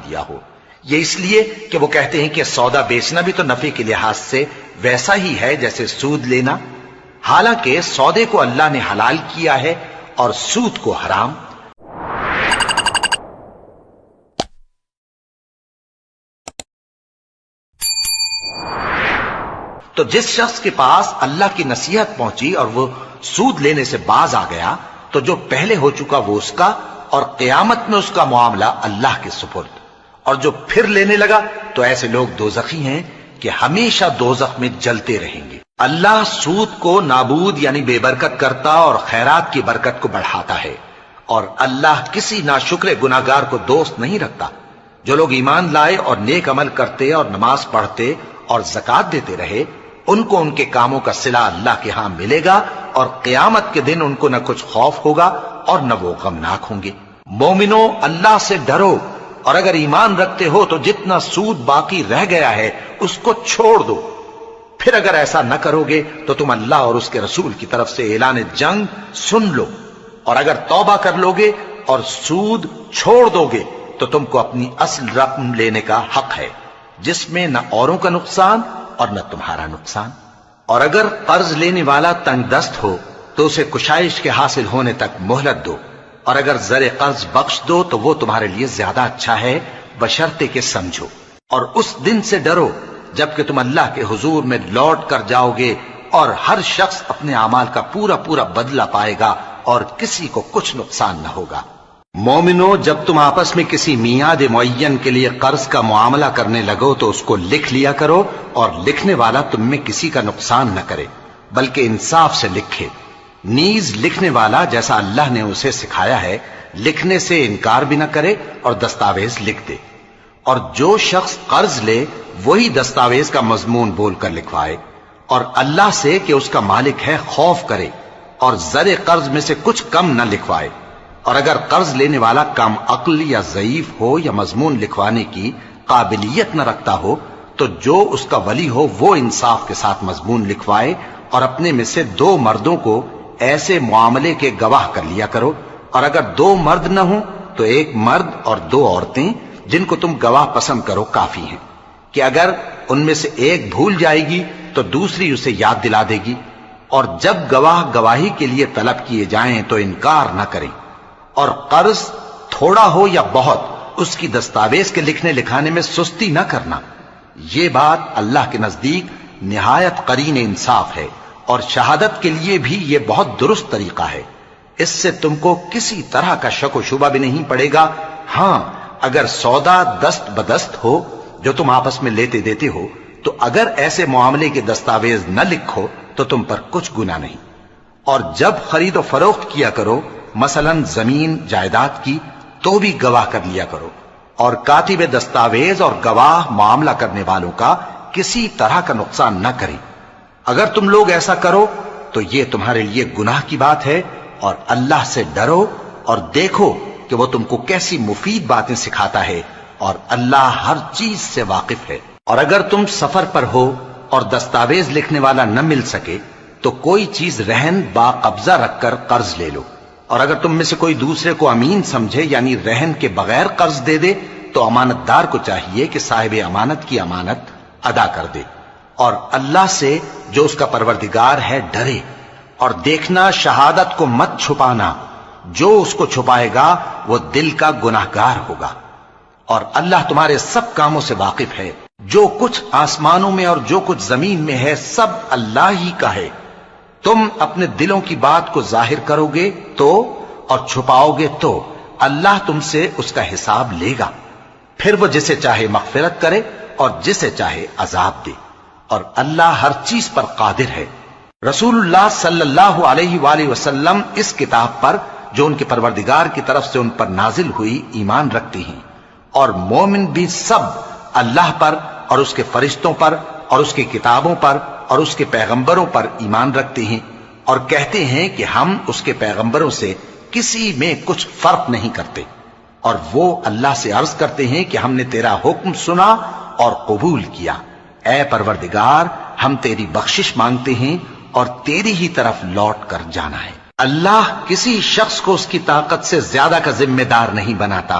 دیا ہو۔ یہ اس لیے کہ وہ کہتے ہیں کہ سودا بیچنا بھی تو نفع کے لحاظ سے ویسا ہی ہے جیسے سود لینا، حالانکہ سودے کو اللہ نے حلال کیا ہے اور سود کو حرام۔ تو جس شخص کے پاس اللہ کی نصیحت پہنچی اور وہ سود لینے سے باز آ گیا تو جو پہلے ہو چکا وہ اس کا، اور قیامت میں اس کا معاملہ اللہ کے سپرد۔ اور جو پھر لینے لگا تو ایسے لوگ دوزخی ہیں کہ ہمیشہ دوزخ میں جلتے رہیں گے۔ اللہ سود کو نابود یعنی بے برکت کرتا اور خیرات کی برکت کو بڑھاتا ہے، اور اللہ کسی ناشکر گناہگار کو دوست نہیں رکھتا۔ جو لوگ ایمان لائے اور نیک عمل کرتے اور نماز پڑھتے اور زکوٰۃ دیتے رہے، ان کو ان کے کاموں کا صلہ اللہ کے ہاں ملے گا، اور قیامت کے دن ان کو نہ کچھ خوف ہوگا اور نہ وہ غمناک ہوں گے۔ مومنو، اللہ سے ڈرو، اور اگر ایمان رکھتے ہو تو جتنا سود باقی رہ گیا ہے اس کو چھوڑ دو۔ پھر اگر ایسا نہ کرو گے تو تم اللہ اور اس کے رسول کی طرف سے اعلان جنگ سن لو، اور اگر توبہ کر لو گے اور سود چھوڑ دو گے تو تم کو اپنی اصل رقم لینے کا حق ہے، جس میں نہ اوروں کا نقصان اور نہ تمہارا نقصان۔ اور اگر قرض لینے والا تنگ دست ہو تو اسے کشائش کے حاصل ہونے تک مہلت دو، اور اگر زر قرض بخش دو تو وہ تمہارے لیے زیادہ اچھا ہے، بشرطے کہ سمجھو۔ اور اس دن سے ڈرو جبکہ تم اللہ کے حضور میں لوٹ کر جاؤ گے، اور ہر شخص اپنے اعمال کا پورا پورا بدلہ پائے گا اور کسی کو کچھ نقصان نہ ہوگا۔ مومنو، جب تم آپس میں کسی میعاد معین کے لیے قرض کا معاملہ کرنے لگو تو اس کو لکھ لیا کرو، اور لکھنے والا تم میں کسی کا نقصان نہ کرے بلکہ انصاف سے لکھے۔ نیز لکھنے والا جیسا اللہ نے اسے سکھایا ہے لکھنے سے انکار بھی نہ کرے اور دستاویز لکھ دے۔ اور جو شخص قرض لے وہی دستاویز کا مضمون بول کر لکھوائے، اور اللہ سے کہ اس کا مالک ہے خوف کرے، اور زر قرض میں سے کچھ کم نہ لکھوائے۔ اور اگر قرض لینے والا کم عقل یا ضعیف ہو یا مضمون لکھوانے کی قابلیت نہ رکھتا ہو تو جو اس کا ولی ہو وہ انصاف کے ساتھ مضمون لکھوائے، اور اپنے میں سے 2 مردوں کو ایسے معاملے کے گواہ کر لیا کرو، اور اگر 2 مرد نہ ہوں تو 1 مرد اور 2 عورتیں جن کو تم گواہ پسند کرو کافی ہیں، کہ اگر ان میں سے ایک بھول جائے گی تو دوسری اسے یاد دلا دے گی۔ اور جب گواہ گواہی کے لیے طلب کیے جائیں تو انکار نہ کریں۔ اور قرض تھوڑا ہو یا بہت اس کی دستاویز کے لکھنے لکھانے میں سستی نہ کرنا۔ یہ بات اللہ کے نزدیک نہایت قرین انصاف ہے، اور شہادت کے لیے بھی یہ بہت درست طریقہ ہے۔ اس سے تم کو کسی طرح کا شک و شبہ بھی نہیں پڑے گا۔ ہاں، اگر سودا دست بدست ہو جو تم آپس میں لیتے دیتے ہو تو اگر ایسے معاملے کے دستاویز نہ لکھو تو تم پر کچھ گناہ نہیں۔ اور جب خرید و فروخت کیا کرو، مثلا زمین جائیداد کی، تو بھی گواہ کر لیا کرو، اور کاتب دستاویز اور گواہ معاملہ کرنے والوں کا کسی طرح کا نقصان نہ کریں۔ اگر تم لوگ ایسا کرو تو یہ تمہارے لیے گناہ کی بات ہے، اور اللہ سے ڈرو اور دیکھو کہ وہ تم کو کیسی مفید باتیں سکھاتا ہے، اور اللہ ہر چیز سے واقف ہے۔ اور اگر تم سفر پر ہو اور دستاویز لکھنے والا نہ مل سکے تو کوئی چیز رہن با قبضہ رکھ کر قرض لے لو، اور اگر تم میں سے کوئی دوسرے کو امین سمجھے یعنی رہن کے بغیر قرض دے دے تو امانت دار کو چاہیے کہ صاحب امانت کی امانت ادا کر دے، اور اللہ سے جو اس کا پروردگار ہے ڈرے۔ اور دیکھنا، شہادت کو مت چھپانا، جو اس کو چھپائے گا وہ دل کا گناہگار ہوگا۔ اور اللہ تمہارے سب کاموں سے واقف ہے، جو کچھ آسمانوں میں اور جو کچھ زمین میں ہے سب اللہ ہی کا ہے۔ تم اپنے دلوں کی بات کو ظاہر کرو گے تو اور چھپاؤ گے تو اللہ تم سے اس کا حساب لے گا، پھر وہ جسے چاہے مغفرت کرے اور جسے چاہے عذاب دے، اور اللہ ہر چیز پر قادر ہے۔ رسول اللہ صلی اللہ علیہ وآلہ وسلم اس کتاب پر جو ان کے پروردگار کی طرف سے ان پر نازل ہوئی ایمان رکھتے ہیں، اور مومن بھی سب اللہ پر اور اس کے فرشتوں پر اور اس کی کتابوں پر اور اس کے پیغمبروں پر ایمان رکھتے ہیں، اور کہتے ہیں کہ ہم اس کے پیغمبروں سے کسی میں کچھ فرق نہیں کرتے، اور وہ اللہ سے عرض کرتے ہیں کہ ہم نے تیرا حکم سنا اور قبول کیا۔ اے پروردگار، ہم تیری بخشش مانگتے ہیں اور تیری ہی طرف لوٹ کر جانا ہے۔ اللہ کسی شخص کو اس کی طاقت سے زیادہ کا ذمہ دار نہیں بناتا۔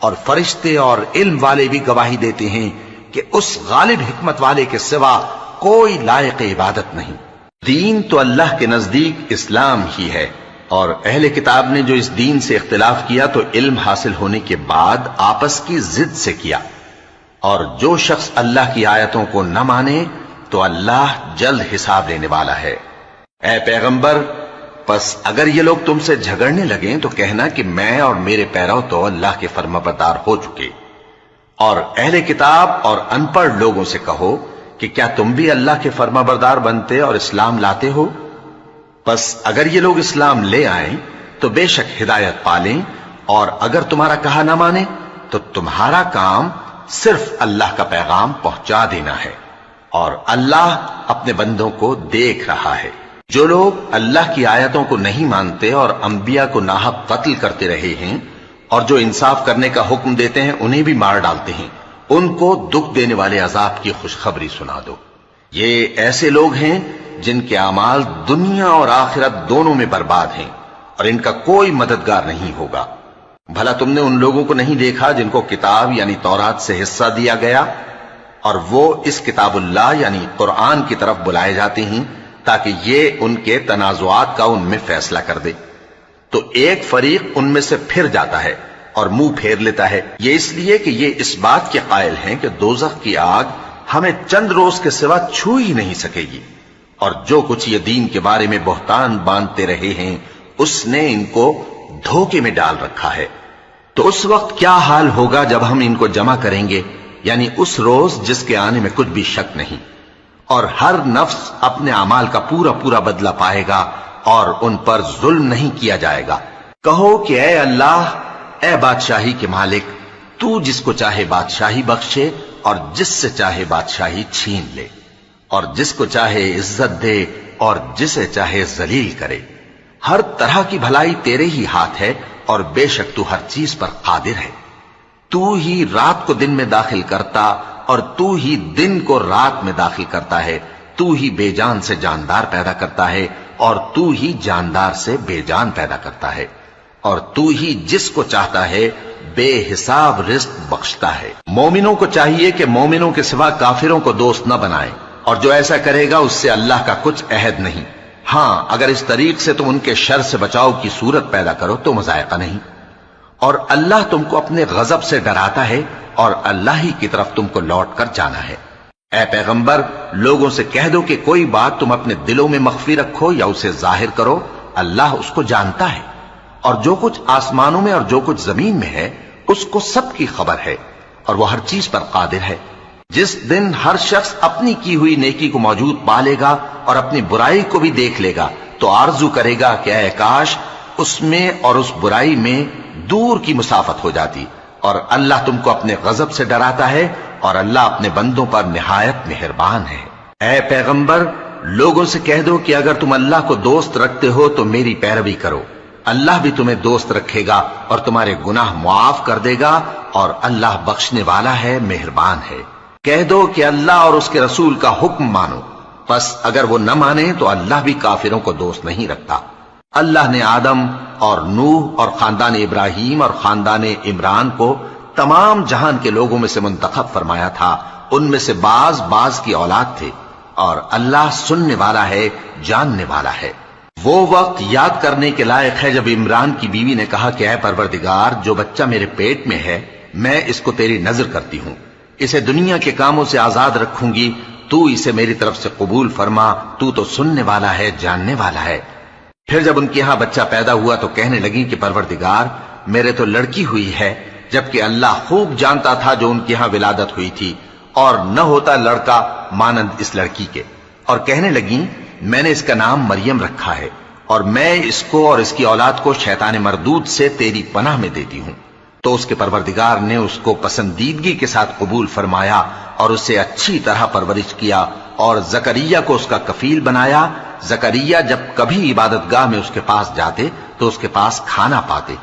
اور فرشتے اور علم والے بھی گواہی دیتے ہیں کہ اس غالب حکمت والے کے سوا کوئی لائق عبادت نہیں۔ دین تو اللہ کے نزدیک اسلام ہی ہے، اور اہل کتاب نے جو اس دین سے اختلاف کیا تو علم حاصل ہونے کے بعد آپس کی ضد سے کیا، اور جو شخص اللہ کی آیتوں کو نہ مانے تو اللہ جلد حساب لینے والا ہے۔ اے پیغمبر، پس اگر یہ لوگ تم سے جھگڑنے لگیں تو کہنا کہ میں اور میرے پیرو تو اللہ کے فرمانبردار ہو چکے، اور اہل کتاب اور ان پڑھ لوگوں سے کہو کہ کیا تم بھی اللہ کے فرمانبردار بنتے اور اسلام لاتے ہو؟ پس اگر یہ لوگ اسلام لے آئیں تو بے شک ہدایت پالیں، اور اگر تمہارا کہا نہ مانے تو تمہارا کام صرف اللہ کا پیغام پہنچا دینا ہے، اور اللہ اپنے بندوں کو دیکھ رہا ہے۔ جو لوگ اللہ کی آیتوں کو نہیں مانتے اور انبیاء کو ناحق قتل کرتے رہے ہیں، اور جو انصاف کرنے کا حکم دیتے ہیں انہیں بھی مار ڈالتے ہیں، ان کو دکھ دینے والے عذاب کی خوشخبری سنا دو۔ یہ ایسے لوگ ہیں جن کے اعمال دنیا اور آخرت دونوں میں برباد ہیں، اور ان کا کوئی مددگار نہیں ہوگا۔ بھلا تم نے ان لوگوں کو نہیں دیکھا جن کو کتاب یعنی تورات سے حصہ دیا گیا، اور وہ اس کتاب اللہ یعنی قرآن کی طرف بلائے جاتے ہیں تاکہ یہ ان کے تنازعات کا ان میں فیصلہ کر دے، تو ایک فریق ان میں سے پھر جاتا ہے اور منہ پھیر لیتا ہے، یہ اس لیے کہ یہ اس بات کے قائل ہیں کہ دوزخ کی آگ ہمیں چند روز کے سوا چھو ہی نہیں سکے گی، اور جو کچھ یہ دین کے بارے میں بہتان باندھتے رہے ہیں اس نے ان کو دھوکے میں ڈال رکھا ہے۔ تو اس وقت کیا حال ہوگا جب ہم ان کو جمع کریں گے، یعنی اس روز جس کے آنے میں کچھ بھی شک نہیں، اور ہر نفس اپنے اعمال کا پورا پورا بدلہ پائے گا، اور ان پر ظلم نہیں کیا جائے گا۔ کہو کہ اے اللہ، اے بادشاہی کے مالک، تو جس کو چاہے بادشاہی بخشے اور جس سے چاہے بادشاہی چھین لے، اور جس کو چاہے عزت دے اور جسے چاہے ذلیل کرے۔ ہر طرح کی بھلائی تیرے ہی ہاتھ ہے، اور بے شک تو ہر چیز پر قادر ہے۔ تو ہی رات کو دن میں داخل کرتا اور تو ہی دن کو رات میں داخل کرتا ہے، تو ہی بے جان سے جاندار پیدا کرتا ہے اور تو ہی جاندار سے بے جان پیدا کرتا ہے، اور تو ہی جس کو چاہتا ہے بے حساب رزق بخشتا ہے۔ مومنوں کو چاہیے کہ مومنوں کے سوا کافروں کو دوست نہ بنائیں، اور جو ایسا کرے گا اس سے اللہ کا کچھ عہد نہیں۔ ہاں، اگر اس طریق سے تم ان کے شر سے بچاؤ کی صورت پیدا کرو تو مذائقہ نہیں، اور اللہ تم کو اپنے غضب سے ڈراتا ہے، اور اللہ ہی کی طرف تم کو لوٹ کر جانا ہے۔ اے پیغمبر، لوگوں سے کہہ دو کہ کوئی بات تم اپنے دلوں میں مخفی رکھو یا اسے ظاہر کرو، اللہ اس کو جانتا ہے، اور جو کچھ آسمانوں میں اور جو کچھ زمین میں ہے اس کو سب کی خبر ہے، اور وہ ہر چیز پر قادر ہے۔ جس دن ہر شخص اپنی کی ہوئی نیکی کو موجود پا لے گا اور اپنی برائی کو بھی دیکھ لے گا تو آرزو کرے گا کہ اے کاش اس میں اور اس برائی میں دور کی مسافت ہو جاتی، اور اللہ تم کو اپنے غضب سے ڈراتا ہے، اور اللہ اپنے بندوں پر نہایت مہربان ہے۔ اے پیغمبر، لوگوں سے کہہ دو کہ اگر تم اللہ کو دوست رکھتے ہو تو میری پیروی کرو، اللہ بھی تمہیں دوست رکھے گا اور تمہارے گناہ معاف کر دے گا، اور اللہ بخشنے والا ہے، مہربان ہے۔ کہہ دو کہ اللہ اور اس کے رسول کا حکم مانو، پس اگر وہ نہ مانے تو اللہ بھی کافروں کو دوست نہیں رکھتا۔ اللہ نے آدم اور نوح اور خاندان ابراہیم اور خاندان عمران کو تمام جہان کے لوگوں میں سے منتخب فرمایا تھا، ان میں سے بعض بعض کی اولاد تھے، اور اللہ سننے والا ہے، جاننے والا ہے۔ وہ وقت یاد کرنے کے لائق ہے جب عمران کی بیوی نے کہا کہ اے پروردگار، جو بچہ میرے پیٹ میں ہے میں اس کو تیری نظر کرتی ہوں، اسے دنیا کے کاموں سے آزاد رکھوں گی، تو اسے میری طرف سے قبول فرما، تو سننے والا ہے، جاننے والا ہے۔ پھر جب ان کے ہاں بچہ پیدا ہوا تو کہنے لگی کہ پروردگار، میرے تو لڑکی ہوئی ہے، جبکہ اللہ خوب جانتا تھا جو ان کے ہاں ولادت ہوئی تھی، اور نہ ہوتا لڑکا مانند اس لڑکی کے۔ اور کہنے لگیں میں نے اس کا نام مریم رکھا ہے، اور میں اس کو اور اس کی اولاد کو شیطان مردود سے تیری پناہ میں دیتی ہوں۔ تو اس کے پروردگار نے اس کو پسندیدگی کے ساتھ قبول فرمایا اور اسے اچھی طرح پرورش کیا، اور زکریا کو اس کا کفیل بنایا۔ زکریا جب کبھی عبادت گاہ میں اس کے پاس جاتے تو اس کے پاس کھانا پاتے۔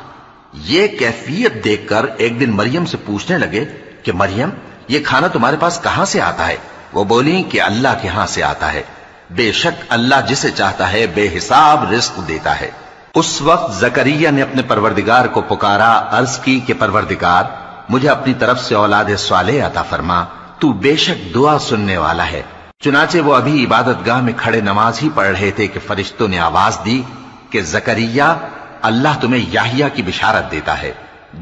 یہ کیفیت دیکھ کر ایک دن مریم سے پوچھنے لگے کہ مریم، یہ کھانا تمہارے پاس کہاں سے آتا ہے؟ وہ بولی کہ اللہ کے ہاں سے آتا ہے، بے شک اللہ جسے چاہتا ہے بے حساب رزق دیتا ہے۔ اس وقت زکریا نے اپنے پروردگار کو پکارا، عرض کی کہ پروردگار، مجھے اپنی طرف سے اولاد صالح عطا فرما، تو بے شک دعا سننے والا ہے۔ چنانچہ وہ ابھی عبادت گاہ میں کھڑے نماز ہی پڑھ رہے تھے کہ فرشتوں نے آواز دی کہ زکریا، اللہ تمہیں یحییٰ کی بشارت دیتا ہے،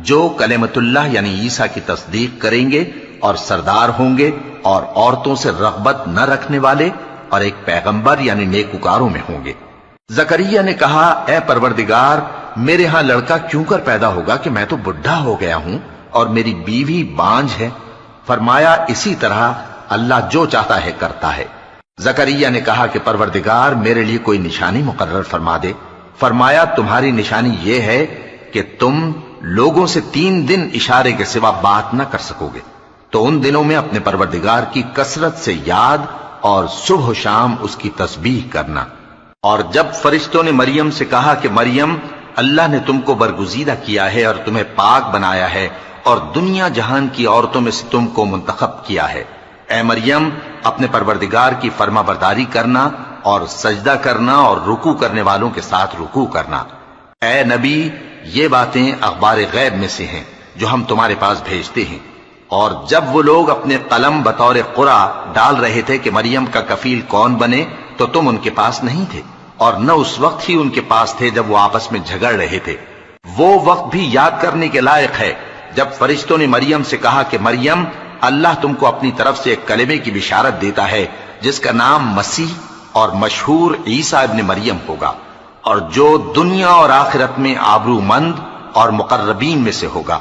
جو کلمۃ اللہ یعنی عیسیٰ کی تصدیق کریں گے اور سردار ہوں گے اور عورتوں سے رغبت نہ رکھنے والے اور ایک پیغمبر یعنی نیکوکاروں میں ہوں گے۔ زکریا نے کہا، اے پروردگار، میرے ہاں لڑکا کیوں کر پیدا ہوگا کہ میں تو بڈھا ہو گیا ہوں اور میری بیوی بانجھ ہے؟ فرمایا، اسی طرح اللہ جو چاہتا ہے کرتا ہے۔ زکریا نے کہا کہ پروردگار، میرے لیے کوئی نشانی مقرر فرما دے۔ فرمایا، تمہاری نشانی یہ ہے کہ تم لوگوں سے 3 دن اشارے کے سوا بات نہ کر سکو گے، تو ان دنوں میں اپنے پروردگار کی کثرت سے یاد اور صبح و شام اس کی تسبیح کرنا۔ اور جب فرشتوں نے مریم سے کہا کہ مریم، اللہ نے تم کو برگزیدہ کیا ہے اور تمہیں پاک بنایا ہے اور دنیا جہان کی عورتوں میں سے تم کو منتخب کیا ہے، اے مریم، اپنے پروردگار کی فرما برداری کرنا اور سجدہ کرنا اور رکوع کرنے والوں کے ساتھ رکوع کرنا۔ اے نبی، یہ باتیں اخبار غیب میں سے ہیں جو ہم تمہارے پاس بھیجتے ہیں۔ اور جب وہ لوگ اپنے قلم بطور قرعہ ڈال رہے تھے کہ مریم کا کفیل کون بنے، تو تم ان کے پاس نہیں تھے، اور نہ اس وقت ہی ان کے پاس تھے جب وہ آپس میں جھگڑ رہے تھے۔ وہ وقت بھی یاد کرنے کے لائق ہے جب فرشتوں نے مریم سے کہا کہ مریم، اللہ تم کو اپنی طرف سے ایک کلمے کی بشارت دیتا ہے جس کا نام مسیح اور مشہور عیسیٰ ابن مریم ہوگا، اور جو دنیا اور آخرت میں آبرو مند اور مقربین میں سے ہوگا،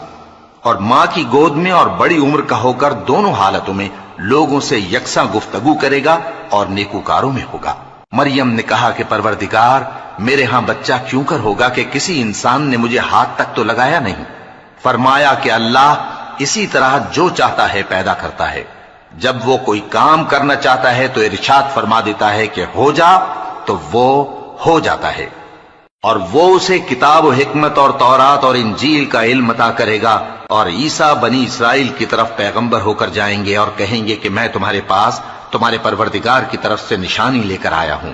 اور ماں کی گود میں اور بڑی عمر کا ہو کر دونوں حالتوں میں لوگوں سے یکساں گفتگو کرے گا اور نیکوکاروں میں ہوگا۔ مریم نے کہا کہ پروردگار، میرے ہاں بچہ کیوں کر ہوگا کہ کسی انسان نے مجھے ہاتھ تک تو لگایا نہیں؟ فرمایا کہ اللہ اسی طرح جو چاہتا ہے پیدا کرتا ہے، جب وہ کوئی کام کرنا چاہتا ہے تو ارشاد فرما دیتا ہے کہ ہو جا، تو وہ ہو جاتا ہے۔ اور وہ اسے کتاب و حکمت اور تورات اور انجیل کا علم عطا کرے گا، اور عیسیٰ بنی اسرائیل کی طرف پیغمبر ہو کر جائیں گے اور کہیں گے کہ میں تمہارے پاس تمہارے پروردگار کی طرف سے نشانی لے کر آیا ہوں،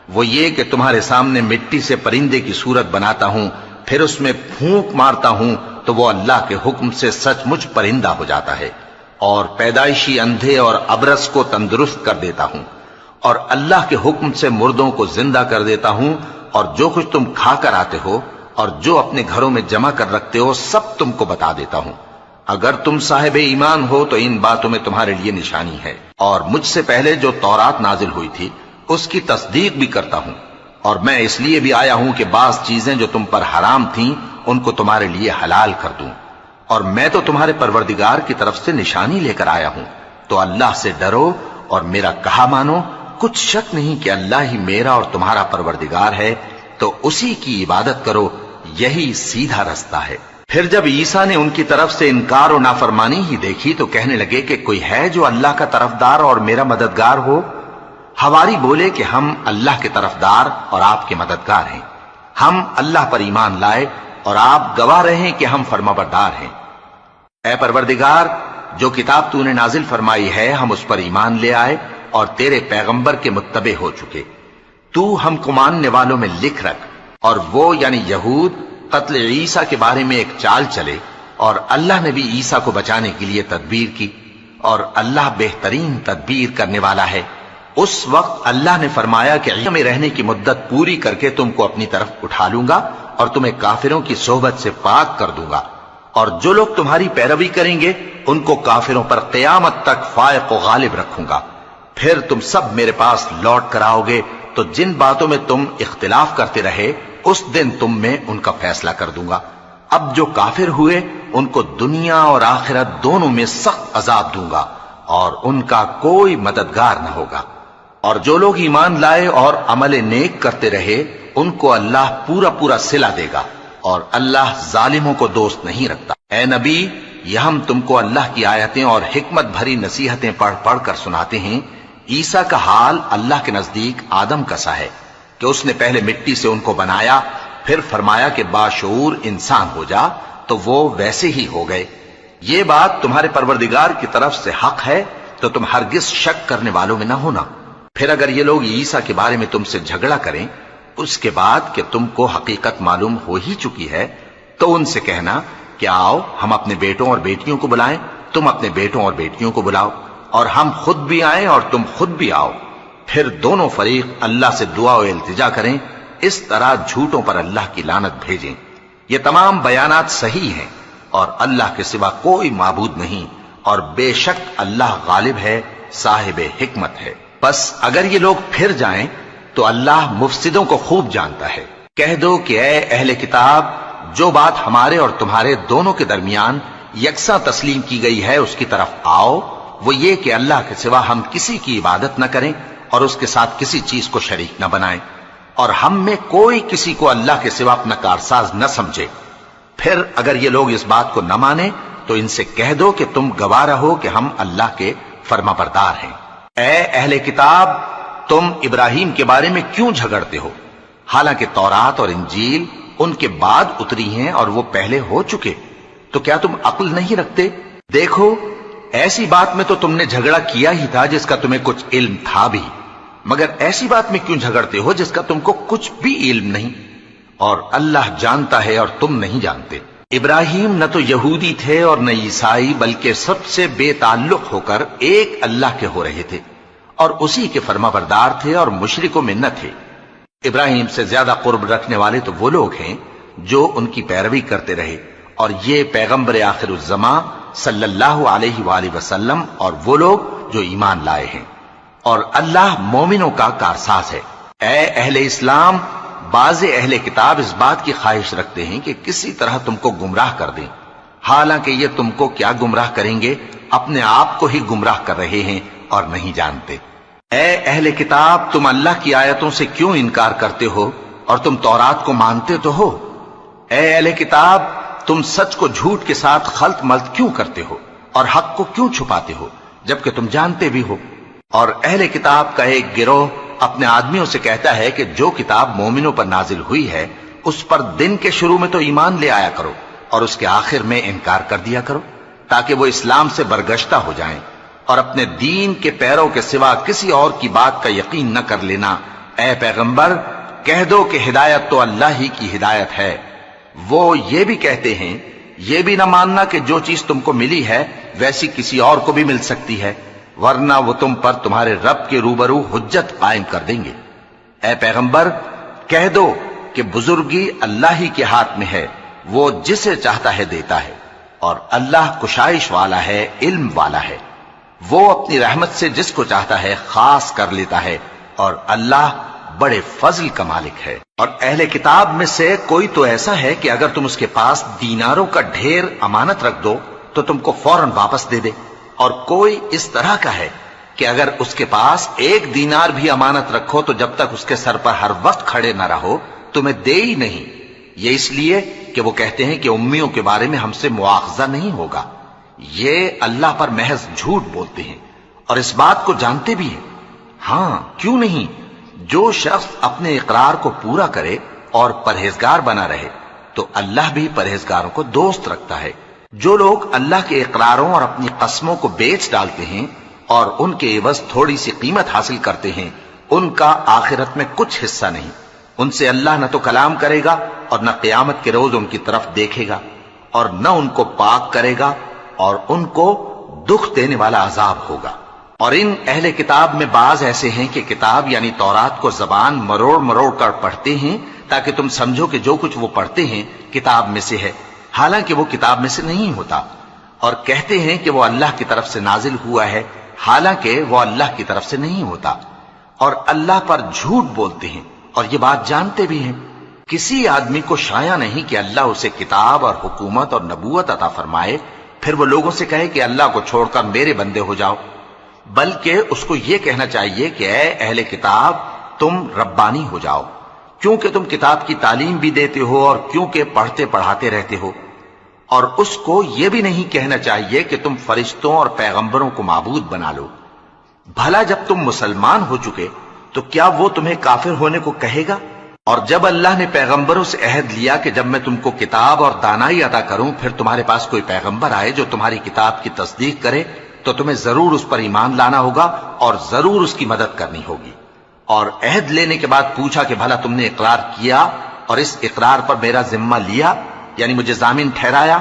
وہ یہ کہ تمہارے سامنے مٹی سے پرندے کی صورت بناتا ہوں، پھر اس میں پھونک مارتا ہوں تو وہ اللہ کے حکم سے سچ مچ پرندہ ہو جاتا ہے، اور پیدائشی اندھے اور ابرص کو تندرست کر دیتا ہوں، اور اللہ کے حکم سے مردوں کو زندہ کر دیتا ہوں، اور جو کچھ تم کھا کر آتے ہو اور جو اپنے گھروں میں جمع کر رکھتے ہو سب تم کو بتا دیتا ہوں۔ اگر تم صاحب ایمان ہو تو ان باتوں میں تمہارے لیے نشانی ہے، اور مجھ سے پہلے جو تورات نازل ہوئی تھی اس کی تصدیق بھی کرتا ہوں، اور میں اس لیے بھی آیا ہوں کہ بعض چیزیں جو تم پر حرام تھیں ان کو تمہارے لیے حلال کر دوں، اور میں تو تمہارے پروردگار کی طرف سے نشانی لے کر آیا ہوں، تو اللہ سے ڈرو اور میرا کہا مانو۔ کچھ شک نہیں کہ اللہ ہی میرا اور تمہارا پروردگار ہے، تو اسی کی عبادت کرو، یہی سیدھا رستہ ہے۔ پھر جب عیسیٰ نے ان کی طرف سے انکار و نافرمانی ہی دیکھی تو کہنے لگے کہ کوئی ہے جو اللہ کا طرفدار اور میرا مددگار ہو؟ حواری بولے کہ ہم اللہ کے طرفدار اور آپ کے مددگار ہیں، ہم اللہ پر ایمان لائے اور آپ گواہ رہے کہ ہم فرما بردار ہیں۔ اے پروردگار، جو کتاب تو نے نازل فرمائی ہے ہم اس پر ایمان لے آئے اور تیرے پیغمبر کے متبع ہو چکے، تو ہم کو ماننے والوں میں لکھ رکھ، اور وہ یعنی یہود قتل عیسیٰ کے بارے میں ایک چال چلے، اور اللہ نے بھی عیسیٰ کو بچانے کے لیے تدبیر کی، اور اللہ بہترین تدبیر کرنے والا ہے۔ اس وقت اللہ نے فرمایا کہ عیسیٰ میں رہنے کی مدت پوری کر کے تم کو اپنی طرف اٹھا لوں گا اور تمہیں کافروں کی صحبت سے پاک کر دوں گا، اور جو لوگ تمہاری پیروی کریں گے ان کو کافروں پر قیامت تک فائق و غالب رکھوں گا۔ پھر تم سب میرے پاس لوٹ کر آؤ گے تو جن باتوں میں تم اختلاف کرتے رہے اس دن تم میں ان کا فیصلہ کر دوں گا۔ اب جو کافر ہوئے ان کو دنیا اور آخرت دونوں میں سخت عذاب دوں گا، اور ان کا کوئی مددگار نہ ہوگا۔ اور جو لوگ ایمان لائے اور عمل نیک کرتے رہے ان کو اللہ پورا پورا صلہ دے گا، اور اللہ ظالموں کو دوست نہیں رکھتا۔ اے نبی، یہ ہم تم کو اللہ کی آیتیں اور حکمت بھری نصیحتیں پڑھ پڑھ کر سناتے ہیں۔ عیسیٰ کا حال اللہ کے نزدیک آدم کا سا ہے کہ اس نے پہلے مٹی سے ان کو بنایا، پھر فرمایا کہ باشعور انسان ہو جا، تو وہ ویسے ہی ہو گئے۔ یہ بات تمہارے پروردگار کی طرف سے حق ہے، تو تم ہرگز شک کرنے والوں میں نہ ہونا۔ پھر اگر یہ لوگ عیسیٰ کے بارے میں تم سے جھگڑا کریں اس کے بعد کہ تم کو حقیقت معلوم ہو ہی چکی ہے، تو ان سے کہنا کہ آؤ ہم اپنے بیٹوں اور بیٹیوں کو بلائیں، تم اپنے بیٹوں اور بیٹیوں کو بلاؤ، اور ہم خود بھی آئیں اور تم خود بھی آؤ، پھر دونوں فریق اللہ سے دعا و التجا کریں، اس طرح جھوٹوں پر اللہ کی لعنت بھیجیں۔ یہ تمام بیانات صحیح ہیں، اور اللہ کے سوا کوئی معبود نہیں، اور بے شک اللہ غالب ہے، صاحب حکمت ہے۔ بس اگر یہ لوگ پھر جائیں تو اللہ مفسدوں کو خوب جانتا ہے۔ کہہ دو کہ اے اہل کتاب، جو بات ہمارے اور تمہارے دونوں کے درمیان یکساں تسلیم کی گئی ہے اس کی طرف آؤ، وہ یہ کہ اللہ کے سوا ہم کسی کی عبادت نہ کریں اور اس کے ساتھ کسی چیز کو شریک نہ بنائیں، اور ہم میں کوئی کسی کو اللہ کے سوا اپنا کارساز نہ سمجھے۔ پھر اگر یہ لوگ اس بات کو نہ مانیں تو ان سے کہہ دو کہ تم گواہ رہو کہ ہم اللہ کے فرما بردار ہیں۔ اے اہل کتاب، تم ابراہیم کے بارے میں کیوں جھگڑتے ہو، حالانکہ تورات اور انجیل ان کے بعد اتری ہیں اور وہ پہلے ہو چکے، تو کیا تم عقل نہیں رکھتے؟ دیکھو، ایسی بات میں تو تم نے جھگڑا کیا ہی تھا جس کا تمہیں کچھ علم تھا بھی، مگر ایسی بات میں کیوں جھگڑتے ہو جس کا تم کو کچھ بھی علم نہیں، اور اللہ جانتا ہے اور تم نہیں جانتے۔ ابراہیم نہ تو یہودی تھے اور نہ عیسائی، بلکہ سب سے بے تعلق ہو کر ایک اللہ کے ہو رہے تھے، اور اسی کے فرما بردار تھے اور مشرکوں میں نہ تھے۔ ابراہیم سے زیادہ قرب رکھنے والے تو وہ لوگ ہیں جو ان کی پیروی کرتے رہے، اور یہ پیغمبر آخر الزماں صلی اللہ علیہ وآلہ وسلم اور وہ لوگ جو ایمان لائے ہیں، اور اللہ مومنوں کا کارساز ہے۔ اے اہل اسلام، بعض اہل کتاب اس بات کی خواہش رکھتے ہیں کہ کسی طرح تم کو گمراہ کر دیں، حالانکہ یہ تم کو کیا گمراہ کریں گے، اپنے آپ کو ہی گمراہ کر رہے ہیں اور نہیں جانتے۔ اے اہل کتاب، تم اللہ کی آیتوں سے کیوں انکار کرتے ہو اور تم تورات کو مانتے تو ہو؟ اے اہل کتاب، تم سچ کو جھوٹ کے ساتھ خلط ملط کیوں کرتے ہو اور حق کو کیوں چھپاتے ہو جبکہ تم جانتے بھی ہو؟ اور اہل کتاب کا ایک گروہ اپنے آدمیوں سے کہتا ہے کہ جو کتاب مومنوں پر نازل ہوئی ہے اس پر دن کے شروع میں تو ایمان لے آیا کرو اور اس کے آخر میں انکار کر دیا کرو، تاکہ وہ اسلام سے برگشتہ ہو جائیں، اور اپنے دین کے پیروں کے سوا کسی اور کی بات کا یقین نہ کر لینا۔ اے پیغمبر، کہہ دو کہ ہدایت تو اللہ ہی کی ہدایت ہے۔ وہ یہ بھی کہتے ہیں، یہ بھی نہ ماننا کہ جو چیز تم کو ملی ہے ویسی کسی اور کو بھی مل سکتی ہے، ورنہ وہ تم پر تمہارے رب کے روبرو حجت قائم کر دیں گے۔ اے پیغمبر، کہہ دو کہ بزرگی اللہ ہی کے ہاتھ میں ہے، وہ جسے چاہتا ہے دیتا ہے، اور اللہ کشائش والا ہے، علم والا ہے، وہ اپنی رحمت سے جس کو چاہتا ہے خاص کر لیتا ہے، اور اللہ بڑے فضل کا مالک ہے۔ اور اہل کتاب میں سے کوئی تو ایسا ہے کہ اگر تم اس کے پاس دیناروں کا ڈھیر امانت رکھ دو تو تم کو فوراً واپس دے دے، اور کوئی اس طرح کا ہے کہ اگر اس کے پاس 1 دینار بھی امانت رکھو تو جب تک اس کے سر پر ہر وقت کھڑے نہ رہو تمہیں دے ہی نہیں، یہ اس لیے کہ وہ کہتے ہیں کہ امیوں کے بارے میں ہم سے مواخذہ نہیں ہوگا۔ یہ اللہ پر محض جھوٹ بولتے ہیں اور اس بات کو جانتے بھی ہیں۔ ہاں، کیوں نہیں، جو شخص اپنے اقرار کو پورا کرے اور پرہیزگار بنا رہے تو اللہ بھی پرہیزگاروں کو دوست رکھتا ہے۔ جو لوگ اللہ کے اقراروں اور اپنی قسموں کو بیچ ڈالتے ہیں اور ان کے عوض تھوڑی سی قیمت حاصل کرتے ہیں، ان کا آخرت میں کچھ حصہ نہیں۔ ان سے اللہ نہ تو کلام کرے گا اور نہ قیامت کے روز ان کی طرف دیکھے گا، اور نہ ان کو پاک کرے گا، اور ان کو دکھ دینے والا عذاب ہوگا۔ اور ان اہل کتاب میں بعض ایسے ہیں کہ کتاب یعنی تورات کو زبان مروڑ مروڑ کر پڑھتے ہیں تاکہ تم سمجھو کہ جو کچھ وہ پڑھتے ہیں کتاب میں سے ہے، حالانکہ وہ کتاب میں سے نہیں ہوتا، اور کہتے ہیں کہ وہ اللہ کی طرف سے نازل ہوا ہے، حالانکہ وہ اللہ کی طرف سے نہیں ہوتا، اور اللہ پر جھوٹ بولتے ہیں اور یہ بات جانتے بھی ہیں۔ کسی آدمی کو شایع نہیں کہ اللہ اسے کتاب اور حکومت اور نبوت عطا فرمائے، پھر وہ لوگوں سے کہے کہ اللہ کو چھوڑ کر میرے بندے ہو جاؤ، بلکہ اس کو یہ کہنا چاہیے کہ اے اہل کتاب، تم ربانی ہو جاؤ، کیونکہ تم کتاب کی تعلیم بھی دیتے ہو اور کیونکہ پڑھتے پڑھاتے رہتے ہو۔ اور اس کو یہ بھی نہیں کہنا چاہیے کہ تم فرشتوں اور پیغمبروں کو معبود بنا لو۔ بھلا جب تم مسلمان ہو چکے تو کیا وہ تمہیں کافر ہونے کو کہے گا؟ اور جب اللہ نے پیغمبروں سے عہد لیا کہ جب میں تم کو کتاب اور دانائی عطا کروں پھر تمہارے پاس کوئی پیغمبر آئے جو تمہاری کتاب کی تصدیق کرے تو تمہیں ضرور اس پر ایمان لانا ہوگا اور ضرور اس کی مدد کرنی ہوگی۔ اور عہد لینے کے بعد پوچھا کہ بھلا تم نے اقرار کیا اور اس اقرار پر میرا ذمہ لیا، یعنی مجھے ضامن ٹھہرایا،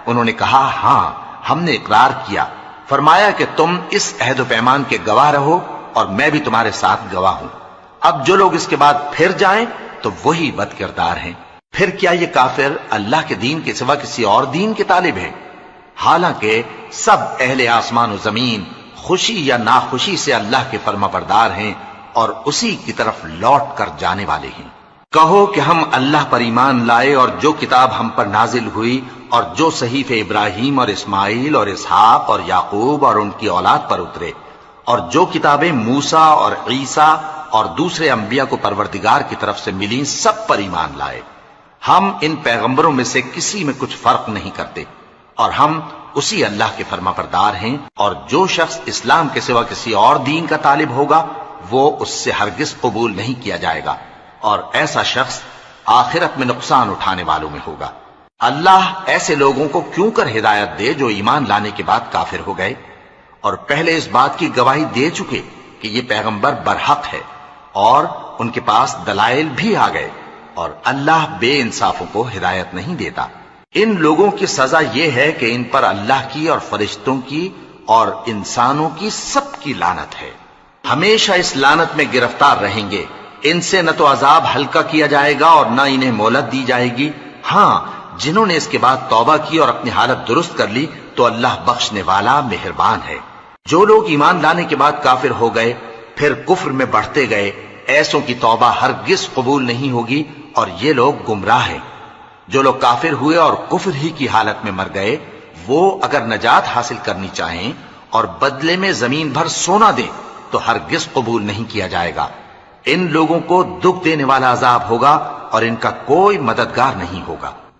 انہوں نے کہا ہاں ہم نے اقرار کیا۔ فرمایا کہ تم اس عہد و پیمان کے گواہ رہو اور میں بھی تمہارے ساتھ گواہ ہوں۔ اب جو لوگ اس کے بعد پھر جائیں تو وہی بد کردار ہیں۔ پھر کیا یہ کافر اللہ کے دین کے سوا کسی اور دین کے طالب ہیں؟ حالانکہ سب اہل آسمان و زمین خوشی یا ناخوشی سے اللہ کے فرما بردار ہیں اور اسی کی طرف لوٹ کر جانے والے ہیں۔ کہو کہ ہم اللہ پر ایمان لائے اور جو کتاب ہم پر نازل ہوئی اور جو صحیفے ابراہیم اور اسماعیل اور اسحاق اور یعقوب اور ان کی اولاد پر اترے اور جو کتابیں موسیٰ اور عیسیٰ اور دوسرے انبیاء کو پروردگار کی طرف سے ملیں سب پر ایمان لائے۔ ہم ان پیغمبروں میں سے کسی میں کچھ فرق نہیں کرتے اور ہم اسی اللہ کے فرما بردار ہیں، اور جو شخص اسلام کے سوا کسی اور دین کا طالب ہوگا وہ اس سے ہرگز قبول نہیں کیا جائے گا، اور ایسا شخص آخرت میں نقصان اٹھانے والوں میں ہوگا۔ اللہ ایسے لوگوں کو کیوں کر ہدایت دے جو ایمان لانے کے بعد کافر ہو گئے اور پہلے اس بات کی گواہی دے چکے کہ یہ پیغمبر برحق ہے اور ان کے پاس دلائل بھی آ گئے، اور اللہ بے انصافوں کو ہدایت نہیں دیتا۔ ان لوگوں کی سزا یہ ہے کہ ان پر اللہ کی اور فرشتوں کی اور انسانوں کی سب کی لعنت ہے، ہمیشہ اس لعنت میں گرفتار رہیں گے۔ ان سے نہ تو عذاب ہلکا کیا جائے گا اور نہ انہیں مہلت دی جائے گی۔ ہاں جنہوں نے اس کے بعد توبہ کی اور اپنی حالت درست کر لی تو اللہ بخشنے والا مہربان ہے۔ جو لوگ ایمان لانے کے بعد کافر ہو گئے پھر کفر میں بڑھتے گئے، ایسوں کی توبہ ہرگز قبول نہیں ہوگی اور یہ لوگ گمراہ ہیں۔ جو لوگ کافر ہوئے اور کفر ہی کی حالت میں مر گئے، وہ اگر نجات حاصل کرنی چاہیں اور بدلے میں زمین بھر سونا دیں تو ہرگز قبول نہیں کیا جائے گا۔ ان لوگوں کو دکھ دینے والا عذاب ہوگا اور ان کا کوئی مددگار نہیں ہوگا۔